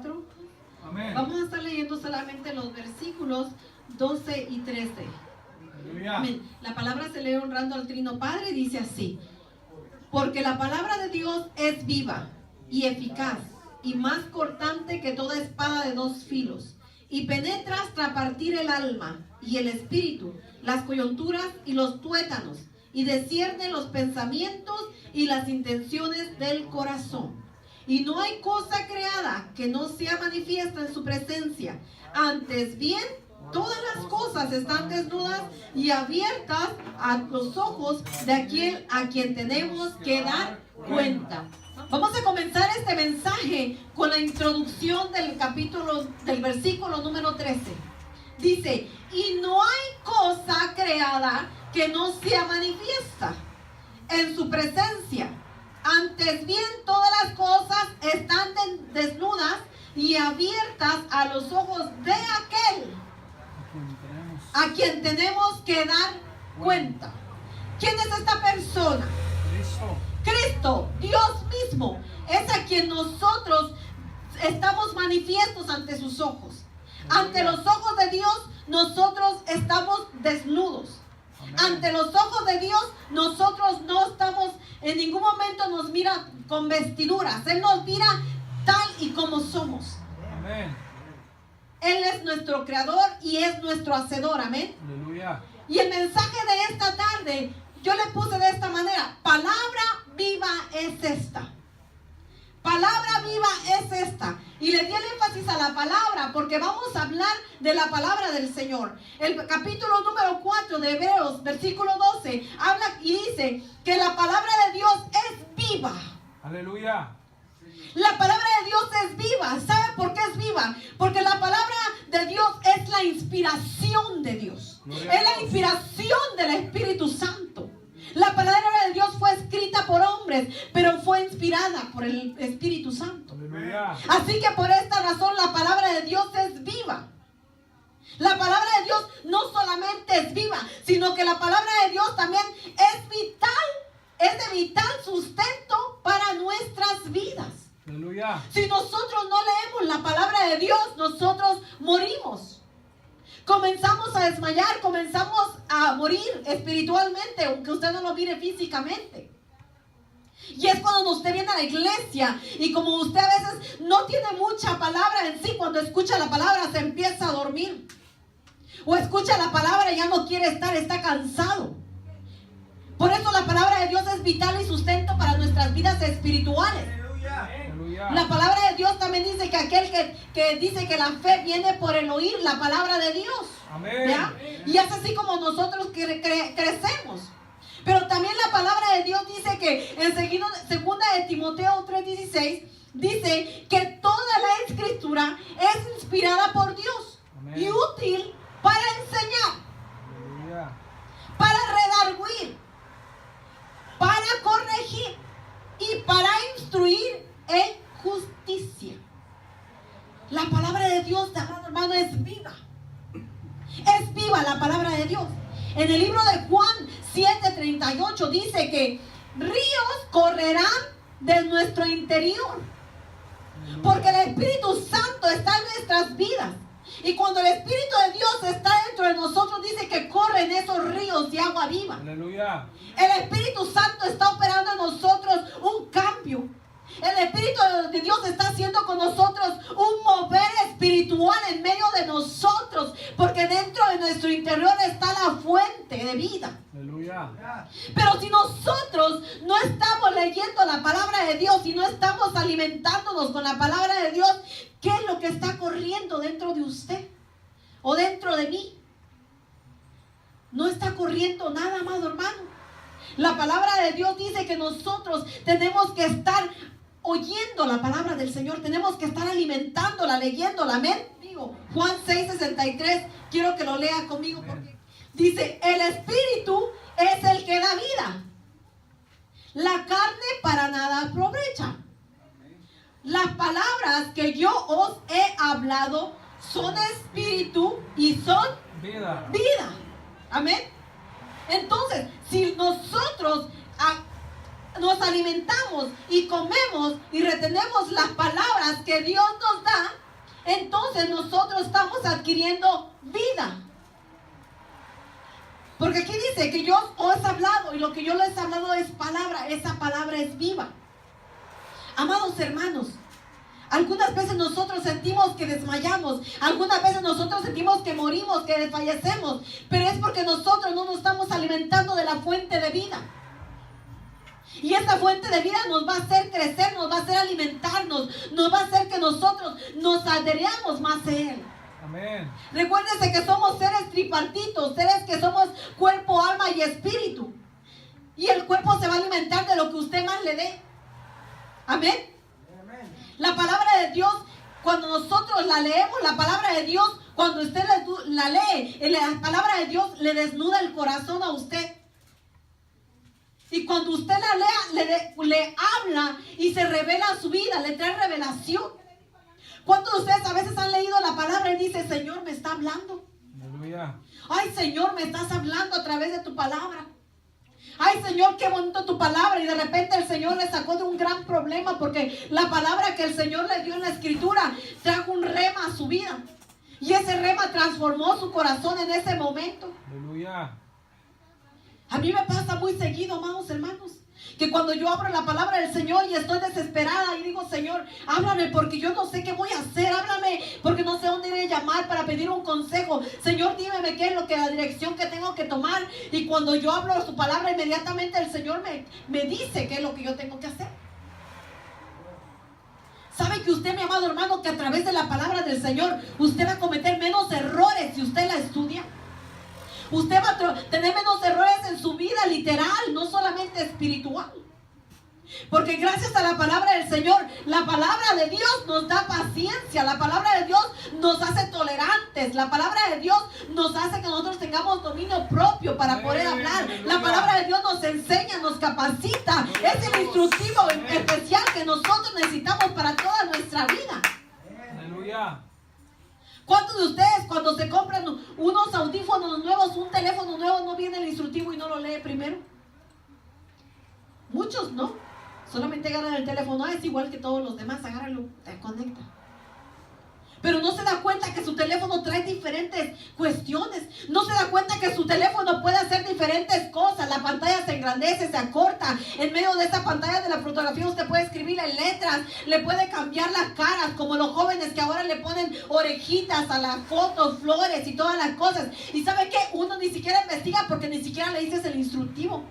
4. Amén. Vamos a estar leyendo solamente los versículos 12 y 13. Aleluya. Amén. La palabra se lee honrando al Trino Padre, dice así: porque la palabra de Dios es viva y eficaz y más cortante que toda espada de 2 filos, y penetra hasta partir el alma y el espíritu, las coyunturas y los tuétanos, y discierne los pensamientos y las intenciones del corazón. Y no hay cosa creada que no sea manifiesta en su presencia. Antes bien, todas las cosas están desnudas y abiertas a los ojos de aquel a quien tenemos que dar cuenta. Vamos a comenzar este mensaje con la introducción del versículo número 13. Dice: y no hay cosa creada que no sea manifiesta en su presencia. Antes bien, todas las cosas están desnudas y abiertas a los ojos de aquel a quien tenemos que dar cuenta. ¿Quién es esta persona? Cristo, Dios mismo, es a quien nosotros estamos manifiestos ante sus ojos. Ante los ojos de Dios, nosotros estamos desnudos. Ante los ojos de Dios, nosotros no estamos, en ningún momento nos mira con vestiduras. Él nos mira tal y como somos. Amén. Él es nuestro creador y es nuestro hacedor. Amén. Aleluya. Y el mensaje de esta tarde, yo le puse de esta manera: palabra viva es esta. Palabra viva es esta. Y le di el énfasis a la palabra porque vamos a hablar de la palabra del Señor. El capítulo número 4 de Hebreos, versículo 12, habla y dice que la palabra de Dios es viva. Aleluya. La palabra de Dios es viva. ¿Sabe por qué es viva? Porque la palabra de Dios es la inspiración de Dios. Es la inspiración del Espíritu Santo. La palabra de Dios fue escrita por hombres, pero fue inspirada por el Espíritu Santo. Aleluya. Así que por esta razón la palabra de Dios es viva. La palabra de Dios no solamente es viva, sino que la palabra de Dios también es vital, es de vital sustento para nuestras vidas. Aleluya. Si nosotros no leemos la palabra de Dios, nosotros morimos. Comenzamos a desmayar, comenzamos a morir espiritualmente, aunque usted no lo mire físicamente. Y es cuando usted viene a la iglesia y como usted a veces no tiene mucha palabra en sí, cuando escucha la palabra se empieza a dormir. O escucha la palabra y ya no quiere estar, está cansado. Por eso la palabra de Dios es vital y sustento para nuestras vidas espirituales. Aleluya. La palabra de Dios también dice que aquel que dice que la fe viene por el oír la palabra de Dios. Amén. ¿Ya? Y es así como nosotros crecemos. Pero también la palabra de Dios dice que en segunda de Timoteo 3:16 dice que toda la escritura es inspirada por Dios. Amén. Y útil para enseñar. Aleluya. Para redarguir, para corregir y para instruir en justicia. La palabra de Dios, hermano, es viva. Es viva la palabra de Dios. En el libro de Juan 7:38 dice que ríos correrán de nuestro interior. Porque el Espíritu Santo está en nuestras vidas. Y cuando el Espíritu de Dios está dentro de nosotros, dice que corren esos ríos de agua viva. Aleluya. El Espíritu Santo está operando en nosotros un cambio. El Espíritu de Dios está haciendo con nosotros un mover espiritual en medio de nosotros, porque dentro de nuestro interior está la fuente de vida. Aleluya. Pero si nosotros no estamos leyendo la palabra de Dios y no estamos alimentándonos con la palabra de Dios, ¿qué es lo que está corriendo dentro de usted o dentro de mí? No está corriendo nada, amado hermano. La palabra de Dios dice que nosotros tenemos que estar oyendo la palabra del Señor, tenemos que estar alimentándola, leyéndola. Amén. Digo, Juan 6:63, quiero que lo lea conmigo porque dice: el Espíritu es el que da vida, la carne para nada aprovecha. Las palabras que yo os he hablado son espíritu y son Vida. Amén. Entonces, si nosotros nos alimentamos y comemos y retenemos las palabras que Dios nos da, entonces nosotros estamos adquiriendo vida. Porque aquí dice que yo os he hablado y lo que yo les he hablado es palabra. Esa palabra es viva. Amados hermanos, algunas veces nosotros sentimos que desmayamos. Algunas veces nosotros sentimos que morimos, que desfallecemos. Pero es porque nosotros no nos estamos alimentando de la fuente de vida. Y esa fuente de vida nos va a hacer crecer, nos va a hacer alimentarnos, nos va a hacer que nosotros nos adheramos más a Él. Amén. Recuérdense que somos seres tripartitos, seres que somos cuerpo, alma y espíritu. Y el cuerpo se va a alimentar de lo que usted más le dé. Amén. La palabra de Dios, cuando nosotros la leemos, la palabra de Dios, cuando usted la lee, la palabra de Dios le desnuda el corazón a usted. Y cuando usted la lea, le habla y se revela su vida, le trae revelación. ¿Cuántos de ustedes a veces han leído la palabra y dicen, Señor, me está hablando? Aleluya. Ay, Señor, me estás hablando a través de tu palabra. Ay, Señor, qué bonito tu palabra. Y de repente el Señor le sacó de un gran problema porque la palabra que el Señor le dio en la escritura trajo un rema a su vida. Y ese rema transformó su corazón en ese momento. Aleluya. A mí me pasa muy seguido, amados hermanos, que cuando yo abro la palabra del Señor y estoy desesperada y digo, Señor, háblame porque yo no sé qué voy a hacer, háblame porque no sé dónde iré a llamar para pedir un consejo. Señor, dígame qué es lo que la dirección que tengo que tomar. Y cuando yo hablo su palabra, inmediatamente el Señor me dice qué es lo que yo tengo que hacer. ¿Sabe que usted, mi amado hermano, que a través de la palabra del Señor, usted va a cometer menos errores si usted la estudia? Usted va a tener menos errores en su vida literal, no solamente espiritual. Porque gracias a la palabra del Señor, la palabra de Dios nos da paciencia, la palabra de Dios nos hace tolerantes, la palabra de Dios nos hace que nosotros tengamos dominio propio para poder hablar. La palabra de Dios nos enseña, nos capacita. Es el instructivo especial que nosotros necesitamos para toda nuestra vida. Aleluya. ¿Cuántos de ustedes cuando se compran unos audífonos nuevos, un teléfono nuevo, no viene el instructivo y no lo lee primero? Muchos no. Solamente agarran el teléfono, es igual que todos los demás, agárralo, te conecta. Pero no se da cuenta que su teléfono trae diferentes cuestiones. No se da cuenta que su teléfono puede hacer diferentes cosas. La pantalla se engrandece, se acorta. En medio de esa pantalla de la fotografía usted puede escribirle letras, le puede cambiar las caras, como los jóvenes que ahora le ponen orejitas a las fotos, flores y todas las cosas. Y ¿sabe qué? Uno ni siquiera investiga porque ni siquiera le dices el instructivo.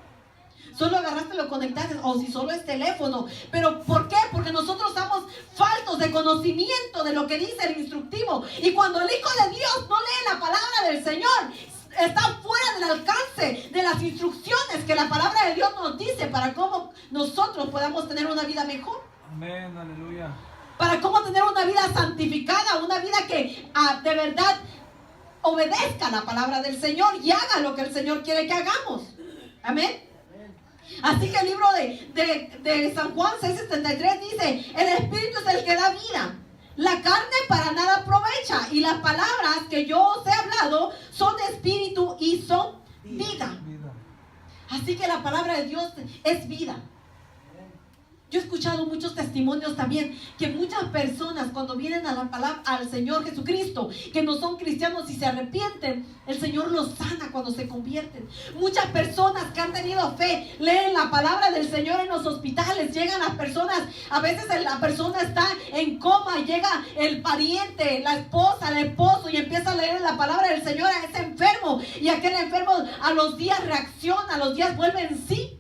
Solo agarraste, lo conectaste, o si solo es teléfono. ¿Pero por qué? Porque nosotros estamos faltos de conocimiento de lo que dice el instructivo. Y cuando el Hijo de Dios no lee la palabra del Señor, está fuera del alcance de las instrucciones que la palabra de Dios nos dice para cómo nosotros podamos tener una vida mejor. Amén, aleluya. Para cómo tener una vida santificada, una vida que de verdad obedezca la palabra del Señor y haga lo que el Señor quiere que hagamos. Amén. Así que el libro de San Juan 6:73 dice, el Espíritu es el que da vida, la carne para nada aprovecha, y las palabras que yo os he hablado son espíritu y son vida. Así que la palabra de Dios es vida. Yo he escuchado muchos testimonios también que muchas personas cuando vienen a la palabra, al Señor Jesucristo, que no son cristianos y se arrepienten, el Señor los sana cuando se convierten. Muchas personas que han tenido fe leen la palabra del Señor en los hospitales. Llegan las personas, a veces la persona está en coma y llega el pariente, la esposa, el esposo y empieza a leer la palabra del Señor a ese enfermo, y aquel enfermo a los días reacciona, a los días vuelve en sí.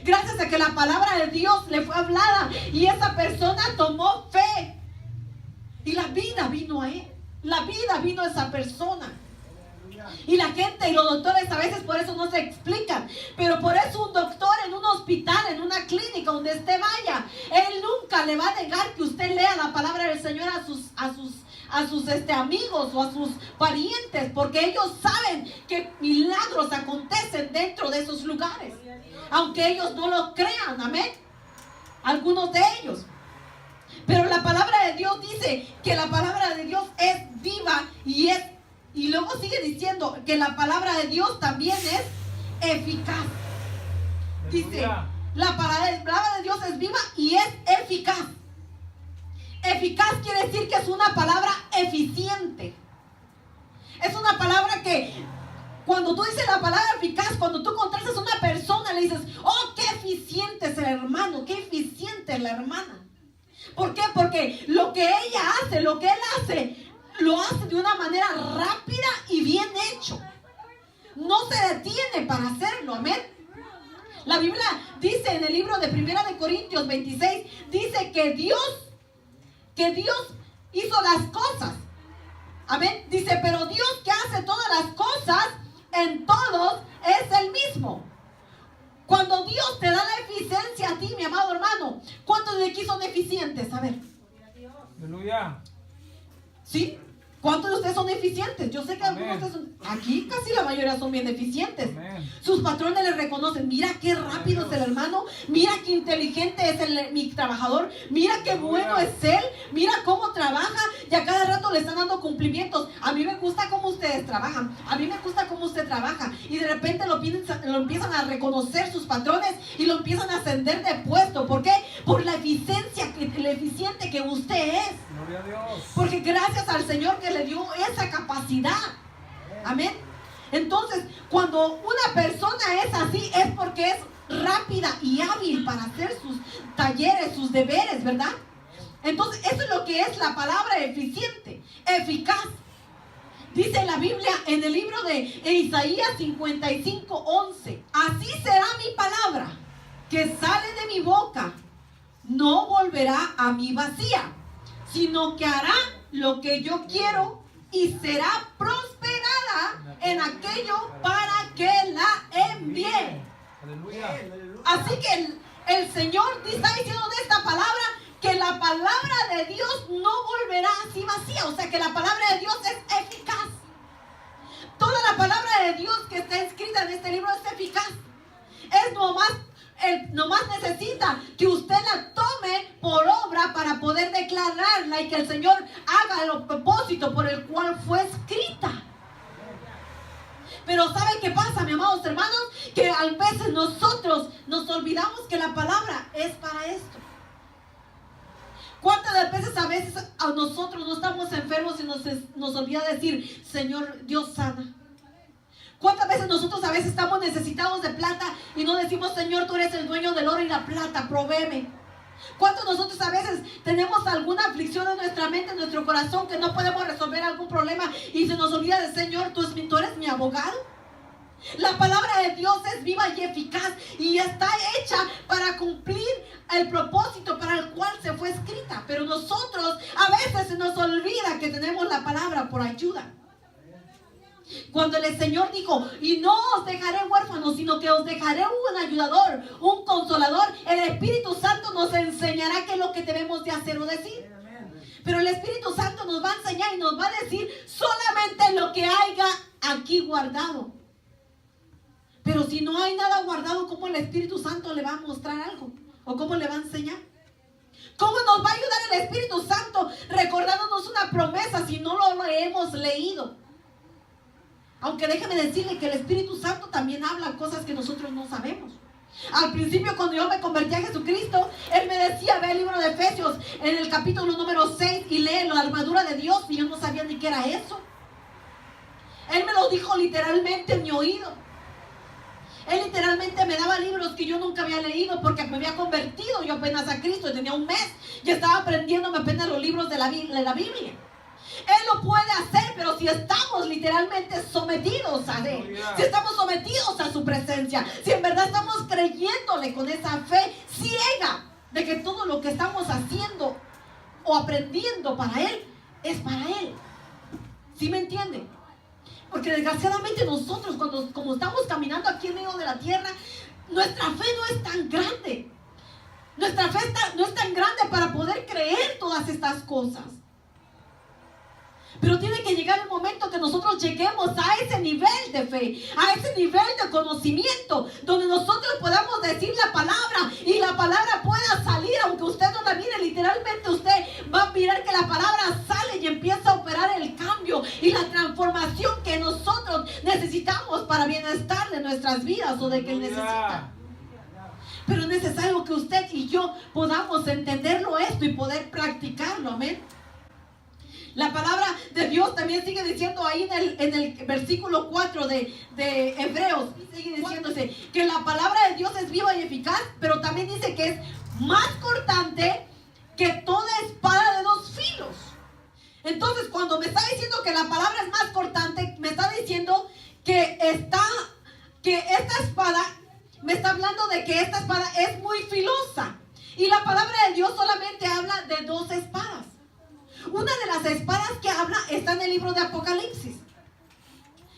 Gracias a que la palabra de Dios le fue hablada y esa persona tomó fe y la vida vino a él, la vida vino a esa persona. Y la gente y los doctores a veces por eso no se explican, pero por eso un doctor en un hospital, en una clínica, donde usted vaya, él nunca le va a negar que usted lea la palabra del Señor a sus amigos o a sus parientes, porque ellos saben que milagros acontecen dentro de esos lugares, aunque ellos no lo crean. Amén. Algunos de ellos. Pero la palabra de Dios dice que la palabra de Dios es viva y luego sigue diciendo que la palabra de Dios también es eficaz. Dice, La palabra de Dios es viva y es eficaz. Eficaz quiere decir que es una palabra eficiente. Es una palabra que cuando tú dices la palabra eficaz, cuando tú contrastas a una persona, le dices, oh, qué eficiente es el hermano, qué eficiente es la hermana. ¿Por qué? Porque lo que ella hace, lo que él hace, lo hace de una manera rápida y bien hecho. No se detiene para hacerlo, amén. La Biblia dice en el libro de 1 de Corintios 26, dice que Dios hizo las cosas. Amén. Dice, pero Dios que hace todas las cosas en todos es el mismo. Cuando Dios te da la eficiencia a ti, mi amado hermano, ¿cuántos de aquí son eficientes? A ver. Aleluya. ¿Sí? ¿Cuántos de ustedes son eficientes? Yo sé que algunos de ustedes son, aquí casi la mayoría son bien eficientes. Amén. Sus patrones les reconocen, mira qué rápido es el hermano, mira qué inteligente es mi trabajador, mira qué bueno es él, mira cómo trabaja y a cada rato le están dando cumplimientos. A mí me gusta cómo ustedes trabajan, a mí me gusta cómo usted trabaja y de repente lo empiezan a reconocer sus patrones y lo empiezan a ascender de puesto. ¿Por qué? Por la eficiente que usted es. Gloria a Dios. Porque gracias al Señor que le dio esa capacidad. Amén. Entonces, cuando una persona es así, es porque es rápida y hábil para hacer sus talleres, sus deberes, ¿verdad? Entonces, eso es lo que es la palabra eficiente, eficaz. Dice la Biblia en el libro de Isaías 55:11: así será mi palabra que sale de mi boca, no volverá a mí vacía, sino que hará lo que yo quiero y será prosperada en aquello para que la envíe. Aleluya. Así que el Señor está diciendo de esta palabra que la palabra de Dios no volverá así vacía. O sea que la palabra de Dios es eficaz. Toda la palabra de Dios que está escrita en este libro es eficaz. Es nomás necesita que usted la tome por obra para poder declararla y que el Señor haga el propósito por el cual fue escrita. Pero ¿sabe qué pasa, mis amados hermanos? Que a veces nosotros nos olvidamos que la palabra es para esto. ¿Cuántas veces a nosotros no estamos enfermos y nos olvida decir, Señor, Dios sana? ¿Cuántas veces nosotros a veces estamos necesitados de plata y no decimos, Señor, tú eres el dueño del oro y la plata, provéeme? ¿Cuántos nosotros a veces tenemos alguna aflicción en nuestra mente, en nuestro corazón, que no podemos resolver algún problema y se nos olvida del Señor, tú eres mi abogado? La palabra de Dios es viva y eficaz y está hecha para cumplir el propósito para el cual se fue escrita. Pero nosotros a veces se nos olvida que tenemos la palabra por ayuda. Cuando el Señor dijo, y no os dejaré huérfanos, sino que os dejaré un ayudador, un consolador, el Espíritu Santo nos enseñará qué es lo que debemos de hacer o decir. Pero el Espíritu Santo nos va a enseñar y nos va a decir solamente lo que haya aquí guardado. Pero si no hay nada guardado, ¿cómo el Espíritu Santo le va a mostrar algo? ¿O cómo le va a enseñar? ¿Cómo nos va a ayudar el Espíritu Santo recordándonos una promesa si no lo hemos leído? Aunque déjeme decirle que el Espíritu Santo también habla cosas que nosotros no sabemos. Al principio, cuando yo me convertí a Jesucristo, Él me decía, ve el libro de Efesios en el capítulo número 6 y lee la armadura de Dios, y yo no sabía ni qué era eso. Él me lo dijo literalmente en mi oído. Él literalmente me daba libros que yo nunca había leído porque me había convertido yo apenas a Cristo. Tenía un mes y estaba aprendiéndome apenas los libros de la Biblia. Él lo puede hacer, pero si estamos literalmente sometidos a Él, si estamos sometidos a su presencia, si en verdad estamos creyéndole con esa fe ciega de que todo lo que estamos haciendo o aprendiendo para Él es para Él. ¿Sí me entienden? Porque desgraciadamente nosotros, como estamos caminando aquí en medio de la tierra, nuestra fe no es tan grande. Nuestra fe no es tan grande para poder creer todas estas cosas. Pero tiene que llegar el momento que nosotros lleguemos a ese nivel de fe, a ese nivel de conocimiento, donde nosotros podamos decir la palabra y la palabra pueda salir, aunque usted no la mire, literalmente usted va a mirar que la palabra sale y empieza a operar el cambio y la transformación que nosotros necesitamos para bienestar de nuestras vidas o de que Él necesita. Pero es necesario y yo podamos entenderlo esto y poder practicarlo. Amén. La palabra de Dios también sigue diciendo ahí en el versículo 4 de Hebreos, sigue diciéndose que la palabra de Dios es viva y eficaz, pero también dice que es más cortante que toda espada de dos filos. Entonces, cuando me está diciendo que la palabra es más cortante, me está diciendo que esta espada, me está hablando de que esta espada es muy filosa. Y la palabra de Dios solamente habla de dos espadas. Una de las espadas que habla está en el libro de Apocalipsis.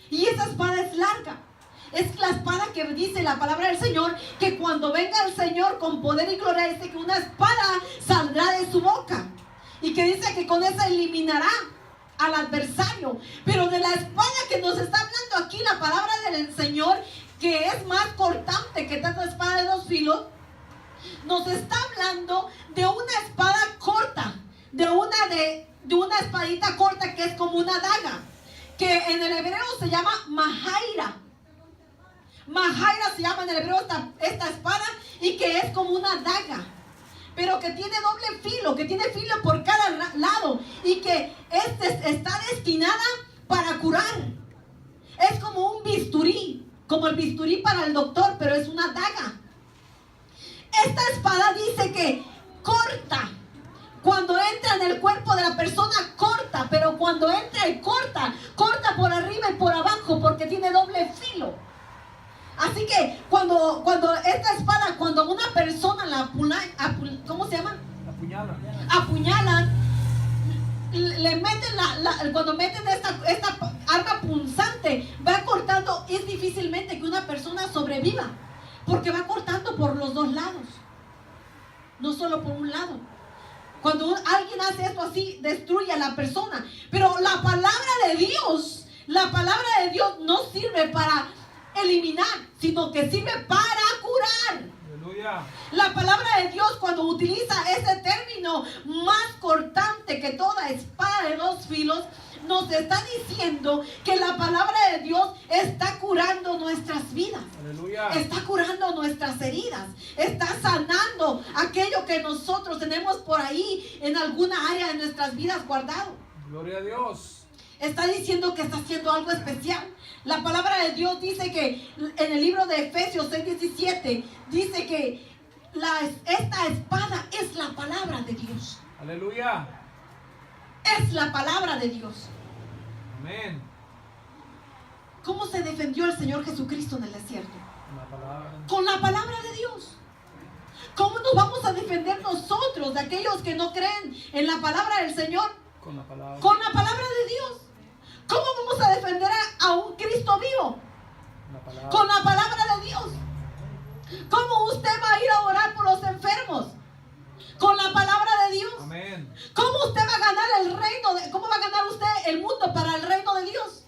Y esa espada es larga. Es la espada que dice la palabra del Señor, que cuando venga el Señor con poder y gloria, dice que una espada saldrá de su boca. Y que dice que con esa eliminará al adversario. Pero de la espada que nos está hablando aquí la palabra del Señor, que es más cortante que tanta espada de dos filos, nos está hablando de una espada corta, de una espadita corta que es como una daga, que en el hebreo se llama mahaira. Mahaira se llama en el hebreo esta espada, y que es como una daga, pero que tiene doble filo, que tiene filo por cada lado, y que está destinada para curar. Es como un bisturí, como el bisturí para el doctor, pero es una daga. Esta espada dice que corta. Cuando entra en el cuerpo de la persona, corta, pero cuando entra y corta por arriba y por abajo, porque tiene doble filo. Así que cuando esta espada, cuando una persona la ¿cómo se llama? Apuñalan, le meten cuando meten esta arma punzante, va cortando. Es difícilmente que una persona sobreviva, porque va cortando por los dos lados, no solo por un lado. Cuando alguien hace esto así, destruye a la persona. Pero la palabra de Dios no sirve para eliminar, sino que sirve para curar. Aleluya. La palabra de Dios, cuando utiliza ese término más cortante que toda espada de dos filos, nos está diciendo que la palabra de Dios está curando nuestras vidas. Aleluya. Está curando nuestras heridas. Está sanando aquello que nosotros tenemos por ahí en alguna área de nuestras vidas guardado. Gloria a Dios. Está diciendo que está haciendo algo especial. La palabra de Dios dice que en el libro de Efesios 6:17 dice que esta espada es la palabra de Dios. Aleluya. Es la palabra de Dios. Amén. ¿Cómo se defendió el Señor Jesucristo en el desierto? La palabra. Con la palabra de Dios. ¿Cómo nos vamos a defender nosotros de aquellos que no creen en la palabra del Señor? Con la palabra. Con la palabra de Dios. ¿Cómo vamos a defender a un Cristo vivo? La palabra. Con la palabra de Dios. ¿Cómo usted va a ir a orar por los enfermos? Con la palabra de Dios. Amén. ¿Cómo usted va a ganar el reino? ¿Cómo va a ganar usted el mundo para el reino de Dios?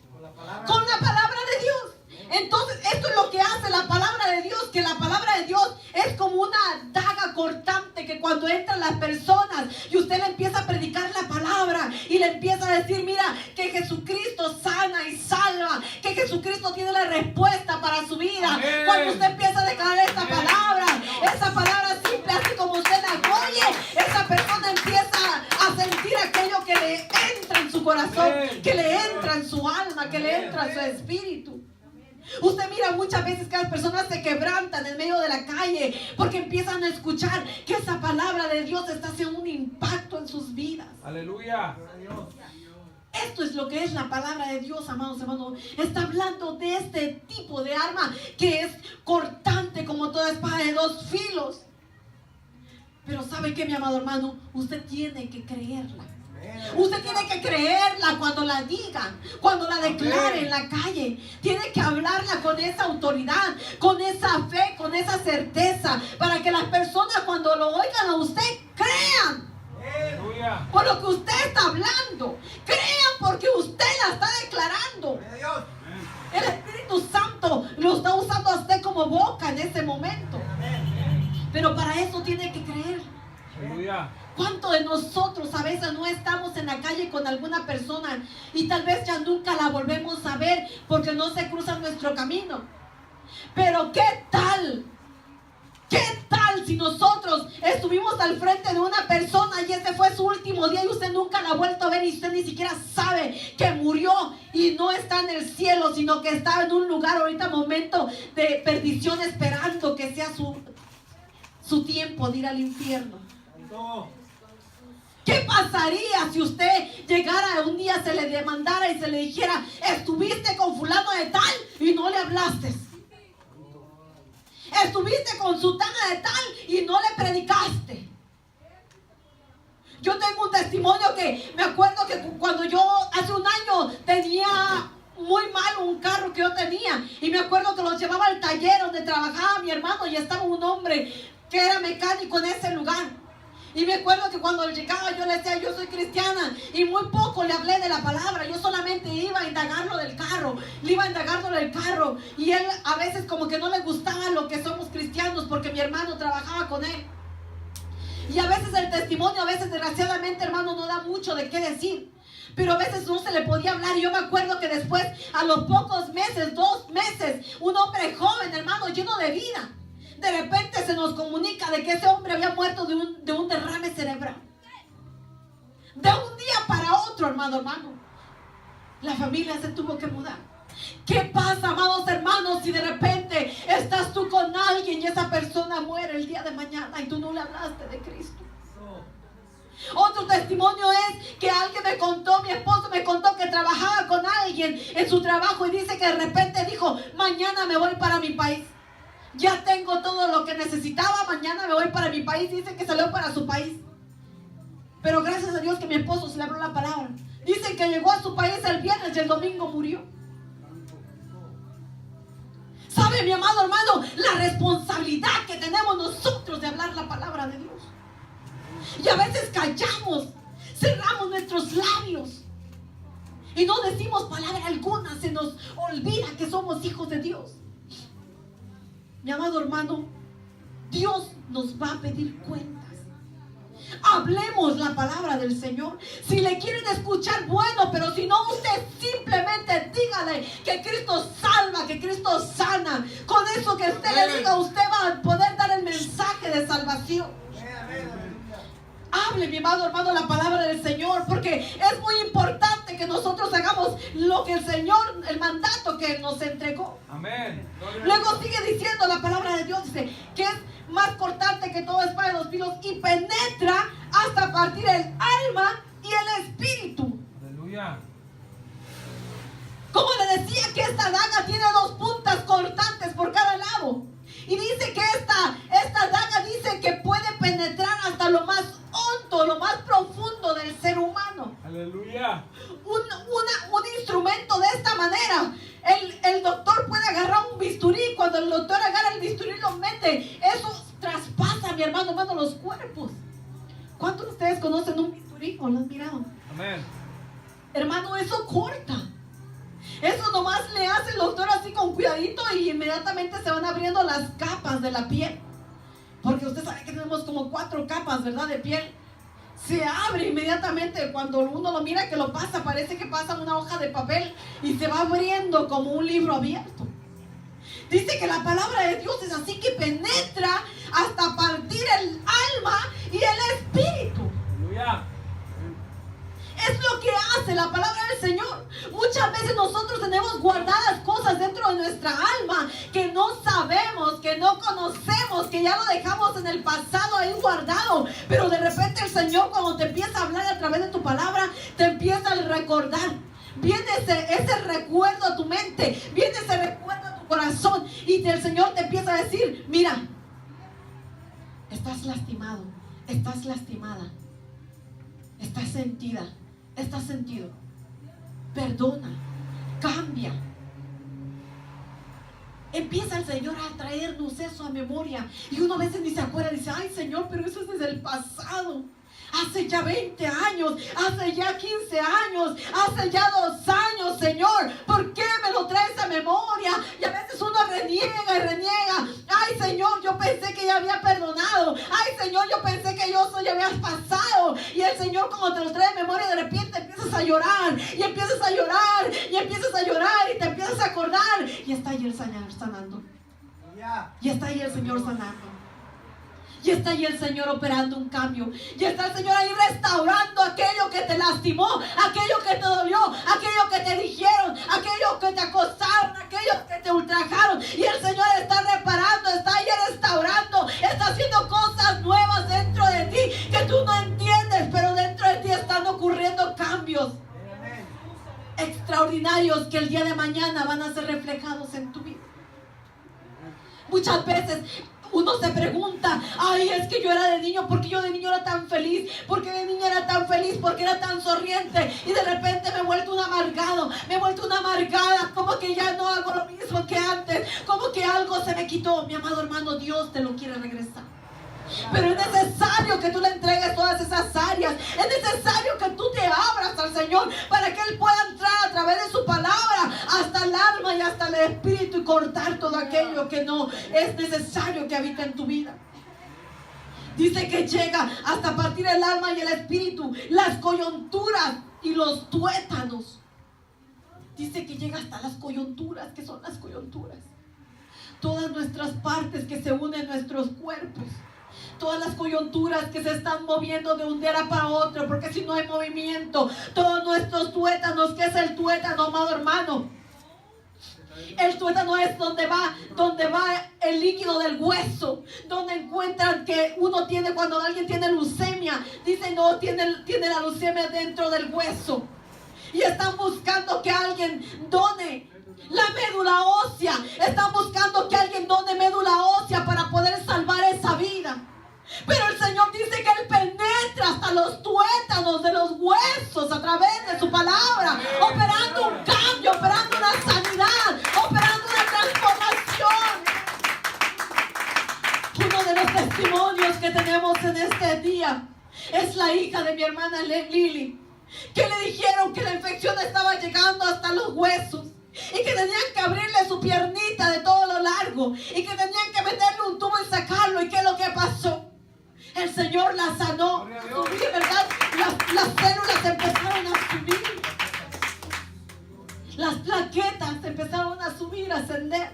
Con la palabra de Dios. Entonces, esto es lo que hace la palabra de Dios, que la palabra de Dios es como una daga cortante que cuando entran las personas y usted le empieza a predicar la palabra y le empieza a decir, mira, que Jesucristo sana y salva, que Jesucristo tiene la respuesta para su vida. Amén. Cuando usted empieza a declarar esta palabra simple, así como usted la oye, esa persona empieza a sentir aquello que le entra en su corazón, Amén. que le entra en su alma, que le entra en su espíritu. Usted mira muchas veces que las personas se quebrantan en medio de la calle porque empiezan a escuchar que esa palabra de Dios está haciendo un impacto en sus vidas. Aleluya. Esto es lo que es la palabra de Dios, amados hermanos. Está hablando de este tipo de arma que es cortante como toda espada de dos filos. Pero ¿sabe qué, mi amado hermano? Usted tiene que creerla. Usted tiene que creerla cuando la diga, cuando la declare en la calle. Tiene que hablarla con esa autoridad, con esa fe, con esa certeza, para que las personas cuando lo oigan a usted crean. Aleluya. Por lo que usted está hablando, crean porque usted la está declarando. El Espíritu Santo lo está usando a usted como boca en ese momento. Pero para eso tiene que creer. Aleluya. ¿Cuántos de nosotros a veces no estamos en la calle con alguna persona y tal vez ya nunca la volvemos a ver porque no se cruza nuestro camino? Pero ¿qué tal? ¿Qué tal si nosotros estuvimos al frente de una persona y ese fue su último día y usted nunca la ha vuelto a ver y usted ni siquiera sabe que murió y no está en el cielo, sino que está en un lugar ahorita, momento de perdición, esperando que sea su tiempo de ir al infierno. ¿Qué pasaría si usted llegara un día, se le demandara y se le dijera, estuviste con fulano de tal y no le hablaste? Estuviste con sutana de tal y no le predicaste. Yo tengo un testimonio que me acuerdo que cuando yo hace un año tenía muy mal un carro que yo tenía y me acuerdo que lo llevaba al taller donde trabajaba mi hermano y estaba un hombre que era mecánico en ese lugar. Y me acuerdo que cuando llegaba yo le decía, yo soy cristiana, y muy poco le hablé de la palabra. Yo solamente iba a indagarlo del carro, y él a veces como que no le gustaba lo que somos cristianos porque mi hermano trabajaba con él. Y a veces el testimonio, a veces desgraciadamente, hermano, no da mucho de qué decir, pero a veces no se le podía hablar. Y yo me acuerdo que después, a los pocos meses, 2 meses, un hombre joven, hermano, lleno de vida, de repente se nos comunica de que ese hombre había muerto de un derrame cerebral. De un día para otro, hermano. La familia se tuvo que mudar. ¿Qué pasa, amados hermanos, si de repente estás tú con alguien y esa persona muere el día de mañana y tú no le hablaste de Cristo? Otro testimonio es que alguien me contó, mi esposo me contó que trabajaba con alguien en su trabajo y dice que de repente dijo, mañana me voy para mi país. Ya tengo todo lo que necesitaba, mañana me voy para mi país. Dice que salió para su país. Pero gracias a Dios que mi esposo se le habló la palabra. Dice que llegó a su país el viernes y el domingo murió. ¿Sabe, mi amado hermano, la responsabilidad que tenemos nosotros de hablar la palabra de Dios? Y a veces callamos, cerramos nuestros labios y no decimos palabra alguna. Se nos olvida que somos hijos de Dios. Mi amado hermano, Dios nos va a pedir cuentas. Hablemos la palabra del Señor. Si le quieren escuchar, bueno, pero si no, usted simplemente dígale que Cristo salva, que Cristo sana. Con eso que usted le diga, usted va a poder dar el mensaje de salvación. Hable, mi amado hermano, la palabra del Señor, porque es muy importante que nosotros hagamos lo que el Señor, el mandato que Él nos entregó. Amén. Luego sigue diciendo la palabra de Dios, dice que es más cortante que toda espada de 2 filos y penetra hasta partir el alma y el espíritu. Aleluya. Como le decía, que esta daga tiene 2 puntas cortantes por cada lado. Y dice que esta daga dice que puede penetrar hasta lo más hondo, lo más profundo del ser humano. Aleluya. Un instrumento de esta manera. El doctor puede agarrar un bisturí. Cuando el doctor agarra el bisturí y lo mete, eso traspasa, mi hermano, los cuerpos. ¿Cuántos de ustedes conocen un bisturí o lo han mirado? Amén. Hermano, eso corta. Eso nomás le hace el doctor así con cuidadito y inmediatamente se van abriendo las capas de la piel. Porque usted sabe que tenemos como 4 capas, ¿verdad? De piel. Se abre inmediatamente. Cuando uno lo mira que lo pasa, parece que pasa una hoja de papel y se va abriendo como un libro abierto. Dice que la palabra de Dios es así, que penetra hasta partir el alma y el espíritu. Aleluya. Es lo que hace la palabra del Señor. Muchas veces nosotros tenemos guardadas cosas dentro de nuestra alma que no sabemos, que no conocemos, que ya lo dejamos en el pasado ahí guardado. Pero de repente el Señor, cuando te empieza a hablar a través de tu palabra, te empieza a recordar. Viene ese recuerdo a tu mente, viene ese recuerdo a tu corazón y el Señor te empieza a decir, mira, estás lastimado, estás lastimada, estás sentida, estás sentido. Perdona, cambia. Empieza el Señor a traernos eso a memoria y uno a veces ni se acuerda, dice, ay Señor, pero eso es desde el pasado. Hace ya 20 años, hace ya 15 años, hace ya 2 años, Señor. ¿Por qué me lo traes a memoria? Y a veces uno reniega y reniega. Ay, Señor, yo pensé que ya había perdonado. Ay, Señor, yo pensé que yo ya había pasado. Y el Señor, como te lo trae a memoria, de repente empiezas a llorar. Y empiezas a llorar. Y empiezas a llorar. Y te empiezas a acordar. Y está ahí el Señor sanando. Y está ahí el Señor sanando. Y está ahí el Señor operando un cambio. Y está el Señor ahí restaurando aquello que te lastimó, aquello que te dolió, aquello que te dijeron, aquello que te acosaron, aquello que te ultrajaron. Y el Señor está reparando, está ahí restaurando, está haciendo cosas nuevas dentro de ti que tú no entiendes, pero dentro de ti están ocurriendo cambios extraordinarios que el día de mañana van a ser reflejados en tu vida. Muchas veces uno se pregunta, ay, es que yo era de niño, porque yo de niño era tan feliz, porque de niña era tan feliz, porque era tan sonriente, y de repente me he vuelto un amargado, me he vuelto una amargada, como que ya no hago lo mismo que antes, como que algo se me quitó. Mi amado hermano, Dios te lo quiere regresar. Pero es necesario que tú le entregues todas esas áreas. Es necesario que tú te abras al Señor para que Él pueda entrar a través de su palabra hasta el alma y hasta el espíritu y cortar todo aquello que no es necesario que habite en tu vida. Dice que llega hasta partir el alma y el espíritu, las coyunturas y los tuétanos. Dice que llega hasta las coyunturas. ¿Qué son las coyunturas? Todas nuestras partes que se unen en nuestros cuerpos. Todas las coyunturas que se están moviendo de un día para otro, porque si no hay movimiento, todos nuestros tuétanos. ¿Qué es el tuétano, amado hermano? El tuétano es donde va el líquido del hueso, donde encuentran que uno tiene, cuando alguien tiene leucemia, dicen no, tiene la leucemia dentro del hueso, y están buscando que alguien done la médula ósea, están buscando que alguien done médula ósea para poder salvar esa vida. Pero el Señor dice que Él penetra hasta los tuétanos de los huesos a través de su palabra, operando un cambio, operando una sanidad, operando una transformación. Uno de los testimonios que tenemos en este día es la hija de mi hermana Lili, que le dijeron que la infección estaba llegando hasta los huesos y que tenían que abrirle su piernita de todo lo largo y que tenían que meterle un tubo y sacarlo. ¿Y qué es lo que pasó? El Señor la sanó, ¿verdad? Las células empezaron a subir, las plaquetas empezaron a subir, a ascender,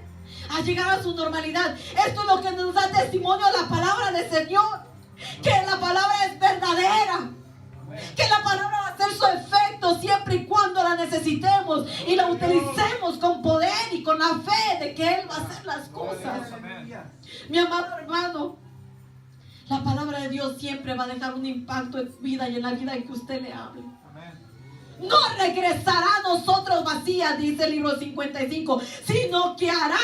a llegar a su normalidad. Esto es lo que nos da testimonio la palabra del Señor, que la palabra es verdadera, que la palabra va a hacer su efecto siempre y cuando la necesitemos y la utilicemos con poder y con la fe de que Él va a hacer las cosas. Mi amado hermano, la palabra de Dios siempre va a dejar un impacto en tu vida y en la vida en que usted le hable. No regresará a nosotros vacía, dice el libro 55, sino que hará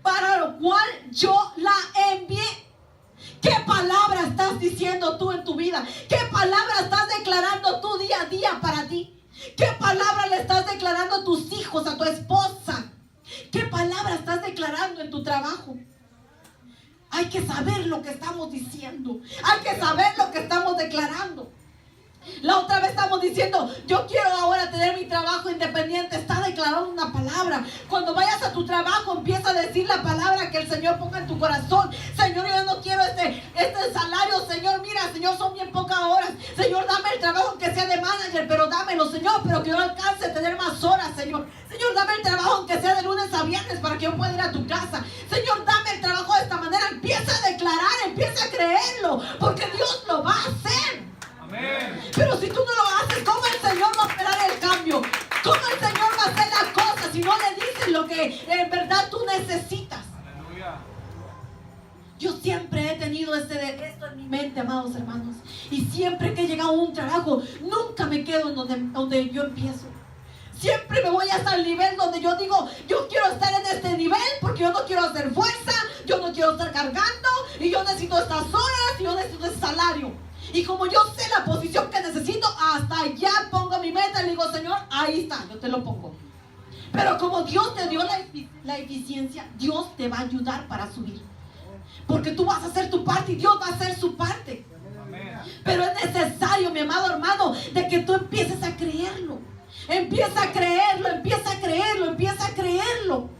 para lo cual yo la envié. ¿Qué palabra estás diciendo tú en tu vida? ¿Qué palabra estás declarando tú día a día para ti? ¿Qué palabra le estás declarando a tus hijos, a tu esposa? ¿Qué palabra estás declarando en tu trabajo? Hay que saber lo que estamos diciendo. Hay que saber lo que estamos declarando. La otra vez estamos diciendo, yo quiero ahora tener mi trabajo independiente. Está declarando una palabra. Cuando vayas a tu trabajo, empieza a decir la palabra que el Señor ponga en tu corazón. Señor, yo no quiero este salario. Señor, mira, Señor, son bien pocas horas. Señor, dame el trabajo que sea de manager, pero dámelo, Señor, pero que yo alcance a tener más horas, Señor. Señor, dame el trabajo que sea de lunes a viernes para que yo pueda ir a tu casa. Señor, dame el trabajo de esta manera. Empieza a declarar, empieza a creerlo, porque Dios lo va a hacer. Amén. Pero si tú no lo haces, ¿cómo el Señor va a operar el cambio? ¿Cómo el Señor va a hacer las cosas si no le dices lo que en verdad tú necesitas? Aleluya. Yo siempre he tenido esto en mi mente, amados hermanos. Y siempre que he llegado a un trabajo, nunca me quedo en donde yo empiezo. Siempre me voy hasta el nivel donde yo digo, yo quiero estar en este nivel porque yo no quiero hacer fuerza, yo no quiero estar cargando, y yo necesito estas horas, y yo necesito ese salario. Y como yo sé la posición que necesito, hasta allá pongo mi meta y le digo, Señor, ahí está, yo te lo pongo. Pero como Dios te dio la eficiencia, Dios te va a ayudar para subir. Porque tú vas a hacer tu parte y Dios va a hacer su parte. Pero es necesario, mi amado hermano, de que tú empieces a creerlo. Empieza a creerlo, empieza a creerlo, empieza a creerlo.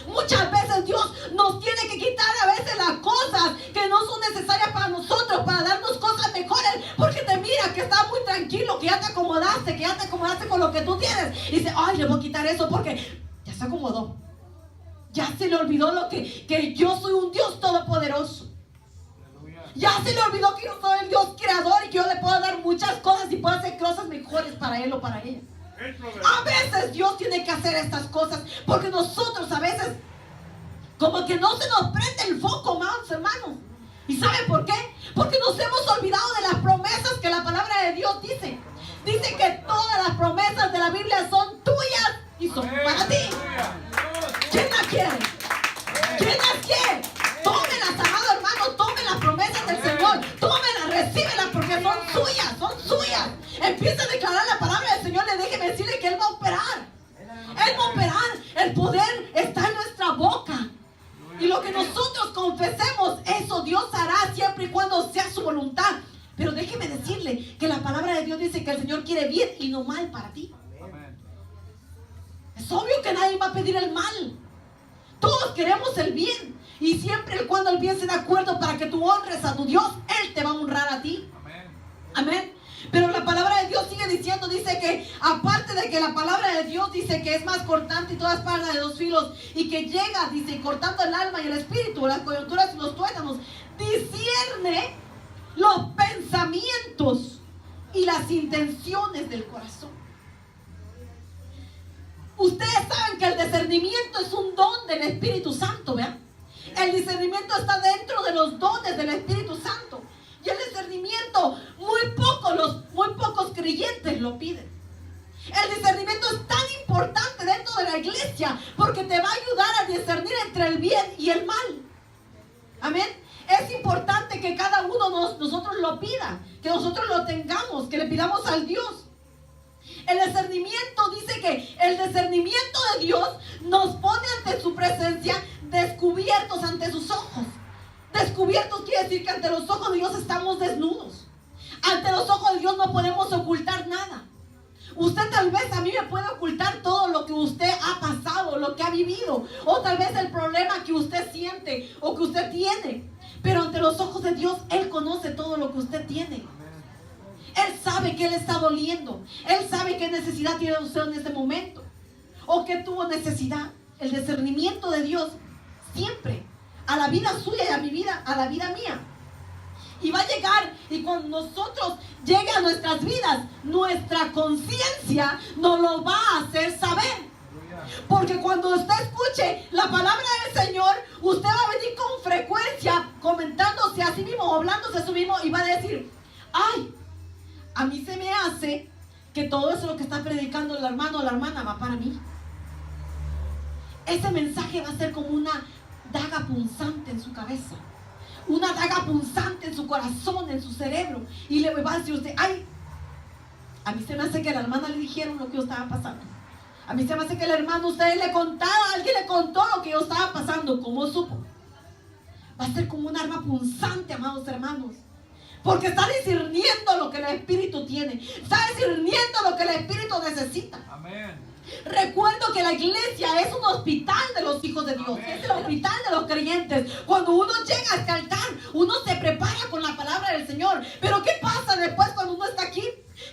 Muchas veces Dios nos tiene que quitar a veces las cosas que no son necesarias para nosotros, para darnos cosas mejores, porque te mira que estás muy tranquilo, que ya te acomodaste con lo que tú tienes, y dice, ay, le voy a quitar eso porque ya se acomodó, ya se le olvidó que yo soy un Dios todopoderoso. Ya se le olvidó que yo soy el Dios creador y que yo le puedo dar muchas cosas y puedo hacer cosas mejores para él o para ella. A veces Dios tiene que hacer estas cosas porque nosotros a veces como que no se nos prende el foco, amados hermanos. ¿Y saben por qué? Porque nos hemos olvidado de las promesas que la palabra de Dios dice. Dice que todas las promesas de la Biblia son tuyas y son para ti. ¿Quién las quiere? ¿Quién las quiere? Tómelas, amado hermano, tomen las promesas del Señor. Tómelas, recíbelas porque son suyas, son suyas. Empieza a declarar la palabra del Señor. Déjeme decirle que Él va a operar. Él va a operar. El poder está en nuestra boca. Y lo que nosotros confesemos, eso Dios hará siempre y cuando sea su voluntad. Pero déjeme decirle que la palabra de Dios dice que el Señor quiere bien y no mal para ti. Es obvio que nadie va a pedir el mal. Todos queremos el bien. Y siempre y cuando el bien se de acuerdo para que tú honres a tu Dios, Él te va a honrar a ti. Amén. Pero la palabra de Dios sigue diciendo, dice que aparte de que la palabra de Dios dice que es más cortante y toda espada de dos filos y que llega, dice, cortando el alma y el espíritu, las coyunturas y los tuétanos, discierne los pensamientos y las intenciones del corazón. Ustedes saben que el discernimiento es un don del Espíritu Santo, ¿vean? El discernimiento está dentro de los dones del Espíritu Santo. Y el discernimiento, muy pocos creyentes lo piden. El discernimiento es tan importante dentro de la iglesia porque te va a ayudar a discernir entre el bien y el mal. Amén. Es importante que cada uno nosotros lo pida, que nosotros lo tengamos, que le pidamos al Dios. El discernimiento dice que el discernimiento de Dios nos pone ante su presencia descubiertos ante sus ojos. Descubiertos quiere decir que ante los ojos de Dios estamos desnudos. Ante los ojos de Dios no podemos ocultar nada. Usted tal vez a mí me puede ocultar todo lo que usted ha pasado, lo que ha vivido, o tal vez el problema que usted siente o que usted tiene. Pero ante los ojos de Dios, Él conoce todo lo que usted tiene. Él sabe que Él está doliendo. Él sabe qué necesidad tiene usted en este momento. O que tuvo necesidad. El discernimiento de Dios siempre a la vida suya y a mi vida, a la vida mía. Y va a llegar, y cuando nosotros llegue a nuestras vidas, nuestra conciencia nos lo va a hacer saber. Porque cuando usted escuche la palabra del Señor, usted va a venir con frecuencia comentándose a sí mismo, o hablándose a sí mismo, y va a decir, ay, a mí se me hace que todo eso lo que está predicando el hermano o la hermana va para mí. Ese mensaje va a ser como una daga punzante en su cabeza, una daga punzante en su corazón, en su cerebro, y le va a decir usted, ay, a mí se me hace que a la hermana le dijeron lo que yo estaba pasando, a mí se me hace que el hermano, ustedes le contaron, alguien le contó lo que yo estaba pasando, ¿cómo supo? Va a ser como un arma punzante, amados hermanos, porque está discerniendo lo que el Espíritu tiene, está discerniendo lo que el Espíritu necesita. Amén. Recuerdo que la iglesia es un hospital de los hijos de Dios. Es el hospital de los creyentes. Cuando uno llega a este altar, uno se prepara con la palabra del Señor. Pero ¿qué pasa después cuando uno está aquí?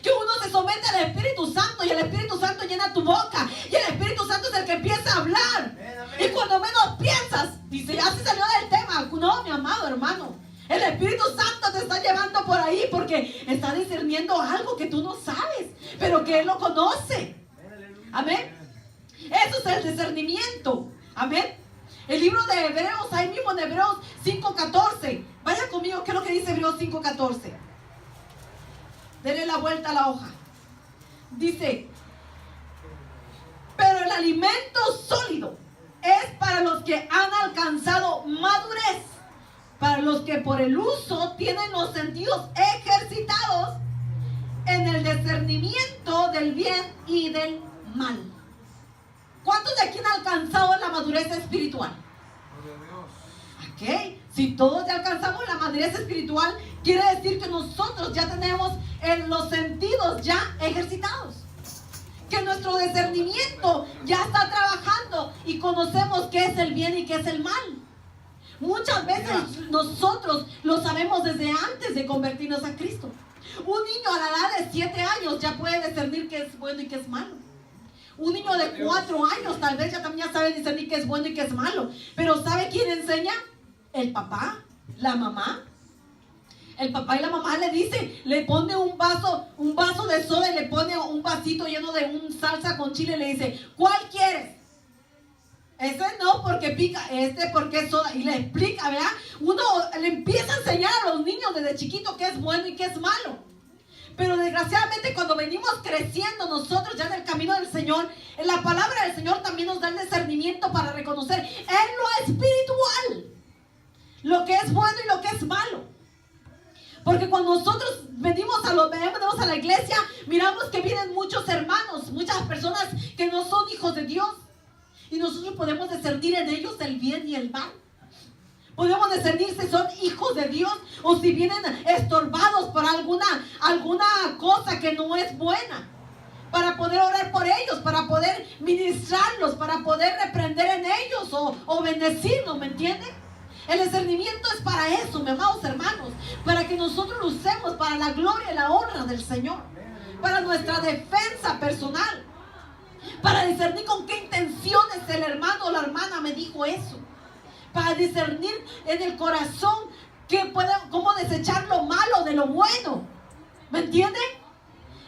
Que uno se somete al Espíritu Santo y el Espíritu Santo llena tu boca. Y el Espíritu Santo es el que empieza a hablar. Y cuando menos piensas, dice, ya se salió del tema. No, mi amado hermano. El Espíritu Santo te está llevando por ahí porque está discerniendo algo que tú no sabes, pero que Él lo conoce. Amén. Eso es el discernimiento. Amén. El libro de Hebreos, ahí mismo en Hebreos 5:14. Vaya conmigo, ¿qué es lo que dice Hebreos 5:14? Denle la vuelta a la hoja. Dice, pero el alimento sólido es para los que han alcanzado madurez, para los que por el uso tienen los sentidos ejercitados en el discernimiento del bien y del mal. ¿Cuántos de aquí han alcanzado la madurez espiritual? Ok, si todos ya alcanzamos la madurez espiritual, quiere decir que nosotros ya tenemos los sentidos ya ejercitados, que nuestro discernimiento ya está trabajando y conocemos qué es el bien y qué es el mal. Muchas veces nosotros lo sabemos desde antes de convertirnos a Cristo. Un niño a la edad de 7 años ya puede discernir qué es bueno y qué es malo. Un niño de 4 años tal vez ya también sabe discernir qué es bueno y qué es malo. Pero ¿sabe quién enseña? El papá, la mamá. El papá y la mamá le pone un vaso de soda y le pone un vasito lleno de un salsa con chile y le dice, ¿cuál quieres? Ese no porque pica, este porque es soda. Y le explica, ¿verdad? Uno le empieza a enseñar a los niños desde chiquito qué es bueno y qué es malo. Pero desgraciadamente cuando venimos creciendo nosotros ya en el camino del Señor, en la palabra del Señor también nos da el discernimiento para reconocer en lo espiritual lo que es bueno y lo que es malo. Porque cuando nosotros venimos a la iglesia, miramos que vienen muchos hermanos, muchas personas que no son hijos de Dios. Y nosotros podemos discernir en ellos el bien y el mal. Podemos discernir si son hijos de Dios o si vienen estorbados por alguna cosa que no es buena. Para poder orar por ellos, para poder ministrarlos, para poder reprender en ellos o bendecirlos, ¿me entienden? El discernimiento es para eso, mis amados hermanos, para que nosotros lo usemos para la gloria y la honra del Señor, para nuestra defensa personal, para discernir con qué intenciones el hermano o la hermana me dijo eso, para discernir en el corazón cómo desechar lo malo de lo bueno, ¿me entienden?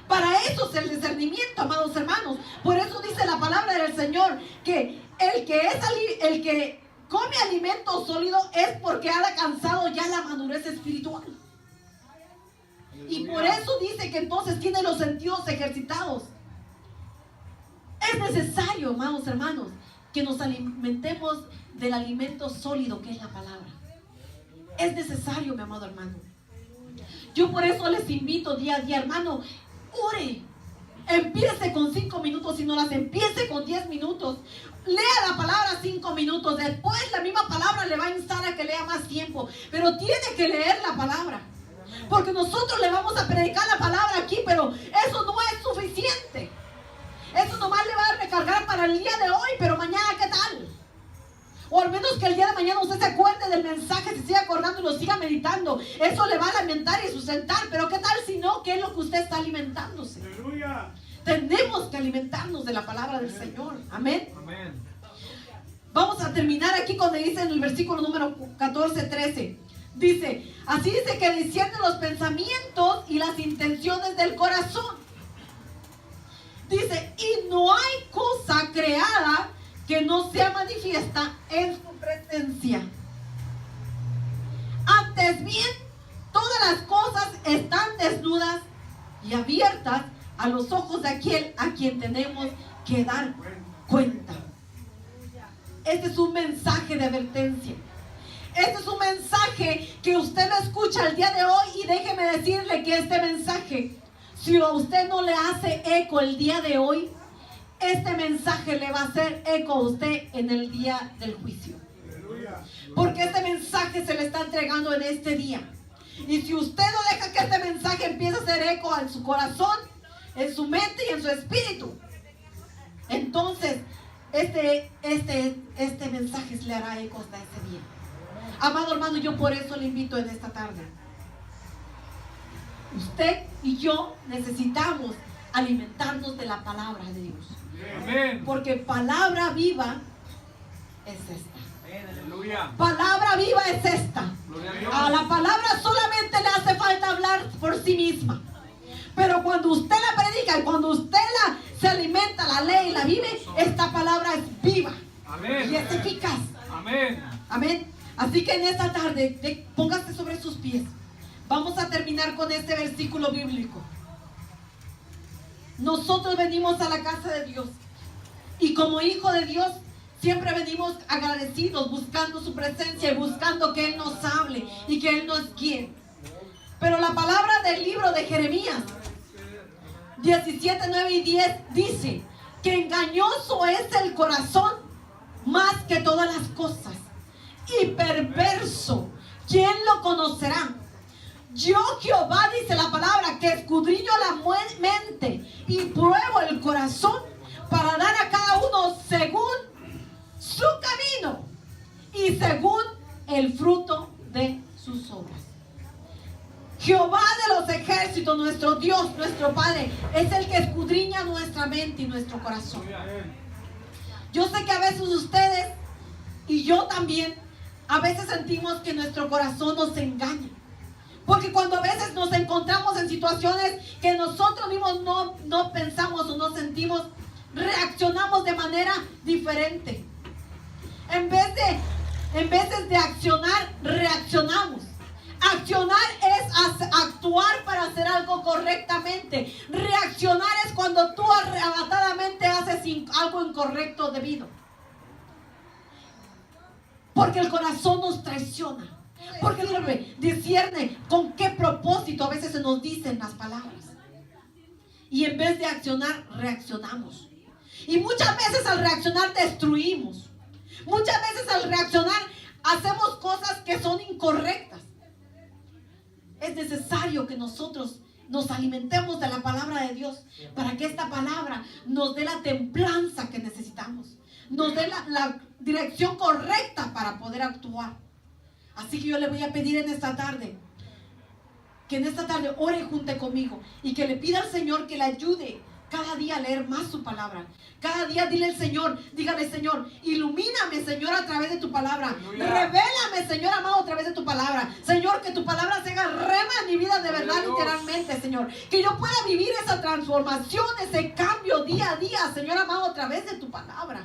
Para eso es el discernimiento, amados hermanos. Por eso dice la palabra del Señor que el que come alimento sólido es porque ha alcanzado ya la madurez espiritual. Y por eso dice que entonces tiene los sentidos ejercitados. Es necesario, amados hermanos, que nos alimentemos del alimento sólido que es la palabra. Es necesario, mi amado hermano. Yo por eso les invito día a día, hermano, ore. Empiece con 5 minutos, si no las empiece con 10 minutos. Lea la palabra 5 minutos. Después la misma palabra le va a instar a que lea más tiempo. Pero tiene que leer la palabra. Porque nosotros le vamos a predicar la palabra aquí, pero eso no es suficiente. Eso nomás le va a recargar para el día de hoy, pero mañana ¿qué tal? O al menos que el día de mañana usted se acuerde del mensaje, se siga acordando y lo siga meditando. Eso le va a alimentar y sustentar. Pero ¿qué tal si no? ¿Qué es lo que usted está alimentándose? Aleluya. Tenemos que alimentarnos de la palabra del Señor. Amén. Amén. Vamos a terminar aquí cuando dice en el versículo número 14-13. Dice, así dice que discierne los pensamientos y las intenciones del corazón. Dice, y no hay cosa creada que no sea manifiesta en su presencia. Antes bien, todas las cosas están desnudas y abiertas a los ojos de aquel a quien tenemos que dar cuenta. Este es un mensaje de advertencia. Este es un mensaje que usted lo escucha el día de hoy y déjeme decirle que este mensaje, si a usted no le hace eco el día de hoy, este mensaje le va a hacer eco a usted en el día del juicio. Porque este mensaje se le está entregando en este día. Y si usted no deja que este mensaje empiece a hacer eco en su corazón, en su mente y en su espíritu, entonces este mensaje le hará eco hasta ese día. Amado hermano, yo por eso le invito en esta tarde. Usted y yo necesitamos alimentarnos de la palabra de Dios. Amén. Porque palabra viva es esta. Aleluya. Palabra viva es esta. Gloria a Dios. A la palabra solamente le hace falta hablar por sí misma. Pero cuando usted la predica y cuando usted se alimenta, la lee y la vive, esta palabra es viva. Amén. Y es eficaz. Amén. Amén. Así que en esta tarde, póngase sobre sus pies. Vamos a terminar con este versículo bíblico. Nosotros venimos a la casa de Dios. Y como hijo de Dios, siempre venimos agradecidos, buscando su presencia y buscando que Él nos hable y que Él nos guíe. Pero la palabra del libro de Jeremías 17, 9 y 10 dice que engañoso es el corazón más que todas las cosas y perverso, ¿quién lo conocerá? Yo, Jehová, dice la palabra, que escudriño la mente y pruebo el corazón para dar a cada uno según su camino y según el fruto de sus obras. Jehová de los ejércitos, nuestro Dios, nuestro Padre, es el que escudriña nuestra mente y nuestro corazón. Yo sé que a veces ustedes y yo también, a veces sentimos que nuestro corazón nos engaña. Porque cuando a veces nos encontramos en situaciones que nosotros mismos no pensamos o no sentimos, reaccionamos de manera diferente. En vez de accionar, reaccionamos. Accionar es actuar para hacer algo correctamente. Reaccionar es cuando tú arrebatadamente haces algo incorrecto debido. Porque el corazón nos traiciona. Porque el discierne con qué propósito a veces se nos dicen las palabras. Y en vez de accionar, reaccionamos. Y muchas veces al reaccionar destruimos. Muchas veces al reaccionar hacemos cosas que son incorrectas. Es necesario que nosotros nos alimentemos de la palabra de Dios para que esta palabra nos dé la templanza que necesitamos. Nos dé la dirección correcta para poder actuar. Así que yo le voy a pedir en esta tarde, que en esta tarde ore junto conmigo y que le pida al Señor que le ayude cada día a leer más su palabra. Cada día dile al Señor, dígale: Señor, ilumíname, Señor, a través de tu palabra. Aleluya. Revélame, Señor amado, a través de tu palabra. Señor, que tu palabra se haga rema en mi vida de verdad, Aleluya. literalmente, Señor. Que yo pueda vivir esa transformación, ese cambio día a día, Señor amado, a través de tu palabra.